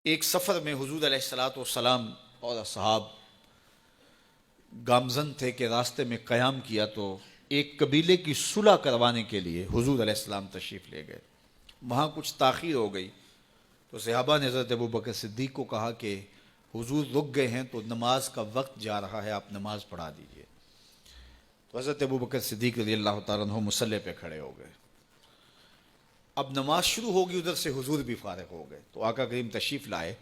ایک سفر میں حضور علیہ الصلوۃ والسلام اور اصحاب گامزن تھے کہ راستے میں قیام کیا تو ایک قبیلے کی صلح کروانے کے لیے حضور علیہ السلام تشریف لے گئے. وہاں کچھ تاخیر ہو گئی تو صحابہ نے حضرت ابوبکر صدیق کو کہا کہ حضور رک گئے ہیں تو نماز کا وقت جا رہا ہے، آپ نماز پڑھا دیجئے. تو حضرت ابوبکر صدیق رضی اللہ تعالیٰ عنہ مصلی پہ کھڑے ہو گئے. اب نماز شروع ہوگی، ادھر سے حضور بھی فارغ ہو گئے تو آقا کریم تشریف لائے.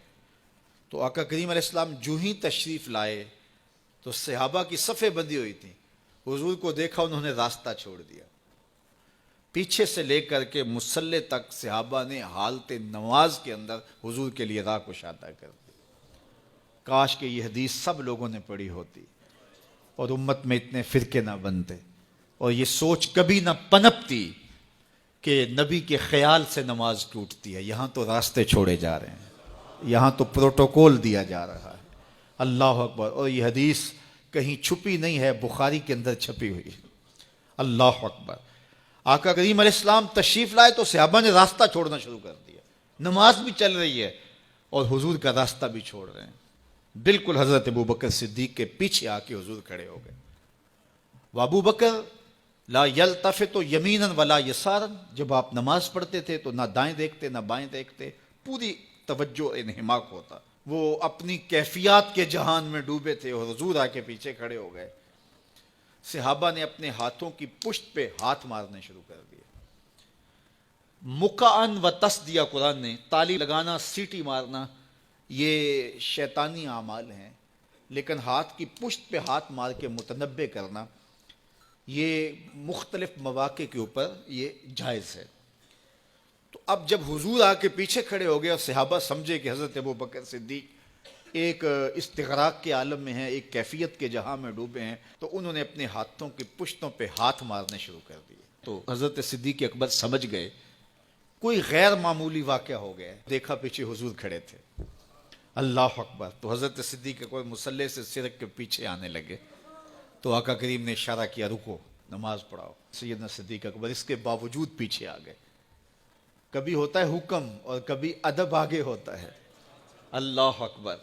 تو آقا کریم علیہ السلام جو ہی تشریف لائے تو صحابہ کی صفیں بندی ہوئی تھیں. حضور کو دیکھا، انہوں نے راستہ چھوڑ دیا. پیچھے سے لے کر کے مصلی تک صحابہ نے حالت نماز کے اندر حضور کے لیے راہ کشادہ کر دی. کاش کہ یہ حدیث سب لوگوں نے پڑھی ہوتی اور امت میں اتنے فرقے نہ بنتے اور یہ سوچ کبھی نہ پنپتی کہ نبی کے خیال سے نماز ٹوٹتی ہے. یہاں تو راستے چھوڑے جا رہے ہیں، یہاں تو پروٹوکول دیا جا رہا ہے. اللہ اکبر. اور یہ حدیث کہیں چھپی نہیں ہے، بخاری کے اندر چھپی ہوئی. اللہ اکبر. آقا کریم علیہ السلام تشریف لائے تو صحابہ نے راستہ چھوڑنا شروع کر دیا. نماز بھی چل رہی ہے اور حضور کا راستہ بھی چھوڑ رہے ہیں. بالکل حضرت ابوبکر صدیق کے پیچھے آ کے حضور کھڑے ہو گئے. ابو بکر لا یلتفت یمینا ولا یسارا، جب آپ نماز پڑھتے تھے تو نہ دائیں دیکھتے نہ بائیں دیکھتے، پوری توجہ انہماک ہوتا. وہ اپنی کیفیات کے جہان میں ڈوبے تھے اور حضور آ کے پیچھے کھڑے ہو گئے. صحابہ نے اپنے ہاتھوں کی پشت پہ ہاتھ مارنے شروع کر دیے. مکعن و تصدیہ، قرآن نے تالی لگانا، سیٹی مارنا، یہ شیطانی اعمال ہیں، لیکن ہاتھ کی پشت پہ ہاتھ مار کے متنبہ کرنا یہ مختلف مواقع کے اوپر یہ جائز ہے. تو اب جب حضور آ کے پیچھے کھڑے ہو گئے اور صحابہ سمجھے کہ حضرت ابوبکر صدیق ایک استغراق کے عالم میں ہیں، ایک کیفیت کے جہاں میں ڈوبے ہیں، تو انہوں نے اپنے ہاتھوں کی پشتوں پہ ہاتھ مارنے شروع کر دیے. تو حضرت صدیق اکبر سمجھ گئے کوئی غیر معمولی واقعہ ہو گیا. دیکھا پیچھے حضور کھڑے تھے. اللہ اکبر. تو حضرت صدیق اکبر مصلی سے سرک کے پیچھے آنے لگے تو آقا کریم نے اشارہ کیا، رکو نماز پڑھاؤ. سیدنا صدیق اکبر اس کے باوجود پیچھے آ گئے. کبھی ہوتا ہے حکم اور کبھی ادب آگے ہوتا ہے. اللہ اکبر.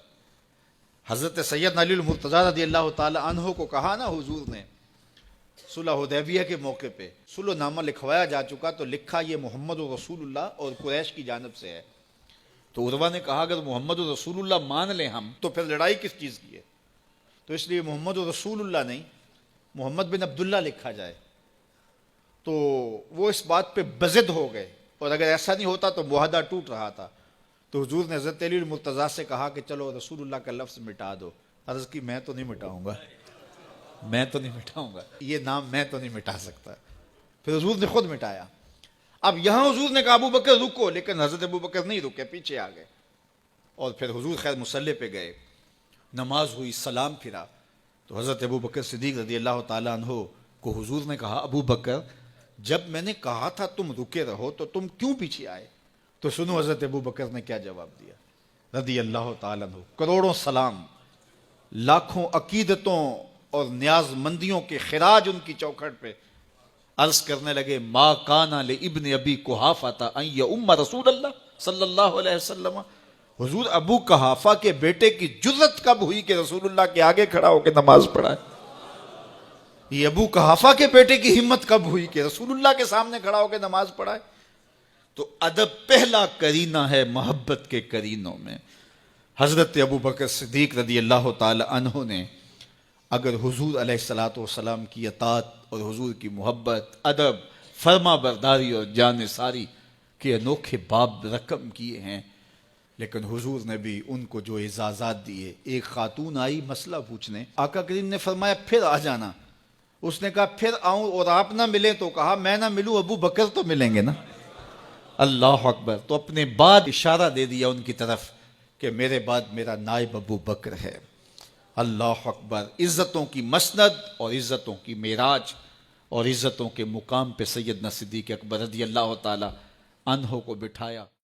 حضرت سیدنا علی المرتضیٰ رضی اللہ تعالی عنہ کو کہا نا حضور نے صلح حدیبیہ کے موقع پہ، صلح نامہ لکھوایا جا چکا تو لکھا یہ محمد رسول اللہ اور قریش کی جانب سے ہے. تو عروہ نے کہا اگر محمد رسول اللہ مان لیں ہم تو پھر لڑائی کس چیز کی ہے؟ تو اس لیے محمد رسول اللہ نہیں، محمد بن عبداللہ لکھا جائے. تو وہ اس بات پہ بضد ہو گئے اور اگر ایسا نہیں ہوتا تو معاہدہ ٹوٹ رہا تھا. تو حضور نے حضرت علی المرتضیٰ سے کہا کہ چلو رسول اللہ کا لفظ مٹا دو. عرض کی میں تو نہیں مٹاؤں گا، میں تو نہیں مٹاؤں گا، یہ نام میں تو نہیں مٹا سکتا. پھر حضور نے خود مٹایا. اب یہاں حضور نے کہا ابو بکر رکو، لیکن حضرت ابو بکر نہیں رکے، پیچھے آ گئے. اور پھر حضور خیر مصلی پہ گئے، نماز ہوئی، سلام پھرا. تو حضرت ابو بکر صدیق رضی اللہ تعالیٰ عنہ کو حضور نے کہا ابو بکر جب میں نے کہا تھا تم رکے رہو تو تم کیوں پیچھے آئے؟ تو سنو حضرت ابو بکر نے کیا جواب دیا رضی اللہ تعالیٰ عنہ. کروڑوں سلام، لاکھوں عقیدتوں اور نیاز مندیوں کے خراج ان کی چوکھٹ پہ. عرض کرنے لگے ما کان لابن ابی قحافہ ان یؤم رسول اللہ صلی اللہ علیہ وسلم. حضور ابو قحافہ کے بیٹے کی جرت کب ہوئی کہ رسول اللہ کے آگے کھڑا ہو کے نماز پڑھائے؟ یہ ابو قحافہ کے بیٹے کی ہمت کب ہوئی کہ رسول اللہ کے سامنے کھڑا ہو کے نماز پڑھائے؟ تو ادب پہلا کرینہ ہے محبت کے کرینوں میں. حضرت ابو بکر صدیق رضی اللہ تعالی عنہ نے اگر حضور علیہ الصلوۃ والسلام کی اطاعت اور حضور کی محبت، ادب، فرما برداری اور جانثاری کے انوکھے باب رقم کیے ہیں، لیکن حضور نے بھی ان کو جو اعزازات دیے. ایک خاتون آئی مسئلہ پوچھنے، آقا کریم نے فرمایا پھر آ جانا. اس نے کہا پھر آؤں اور آپ نہ ملیں؟ تو کہا میں نہ ملوں ابو بکر تو ملیں گے نا. اللہ اکبر. تو اپنے بعد اشارہ دے دیا ان کی طرف کہ میرے بعد میرا نائب ابو بکر ہے. اللہ اکبر. عزتوں کی مسند اور عزتوں کی معراج اور عزتوں کے مقام پہ سیدنا صدیق اکبر رضی اللہ تعالی عنہ کو بٹھایا.